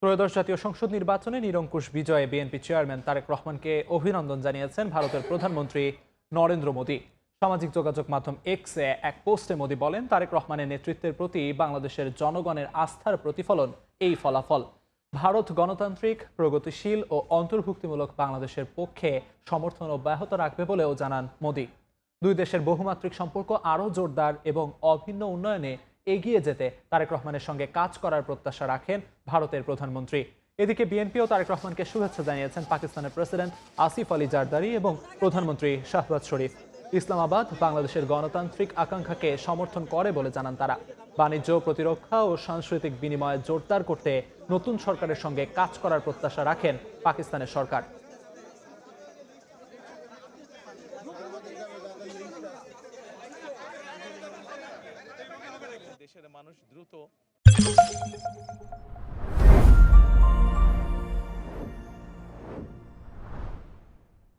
ত্রয়োদশ জাতীয় সংসদ নির্বাচনে নিরঙ্কুশ বিজয়ে বিএনপি চেয়ারম্যান তারেক রহমানকে অভিনন্দন জানিয়েছেন ভারতের প্রধানমন্ত্রী নরেন্দ্র মোদী। সামাজিক যোগাযোগ মাধ্যম এক্সে এক পোস্টে মোদী বলেন, তারেক রহমানের নেতৃত্বের প্রতি বাংলাদেশের জনগণের আস্থার প্রতিফলন এই ফলাফল। ভারত গণতান্ত্রিক, প্রগতিশীল ও অন্তর্ভুক্তিমূলক বাংলাদেশের পক্ষে সমর্থন অব্যাহত রাখবে বলেও জানান মোদী। দুই দেশের বহুমাত্রিক সম্পর্ক আরও জোরদার এবং অভিন্ন উন্নয়নে এগিয়ে যেতে তারেক রহমানের সঙ্গে কাজ করার প্রত্যাশা রাখেন ভারতের প্রধানমন্ত্রী। এদিকে বিএনপিও তারেক রহমানকে শুভেচ্ছা জানিয়েছেন পাকিস্তানের প্রেসিডেন্ট আসিফ আলী জারদারি এবং প্রধানমন্ত্রী শাহবাজ শরীফ। ইসলামাবাদ বাংলাদেশের গণতান্ত্রিক আকাঙ্ক্ষাকে সমর্থন করে বলে জানান তারা। বাণিজ্য, প্রতিরক্ষা ও সাংস্কৃতিক বিনিময় জোরদার করতে নতুন সরকারের সঙ্গে কাজ করার প্রত্যাশা রাখেন পাকিস্তানের সরকার।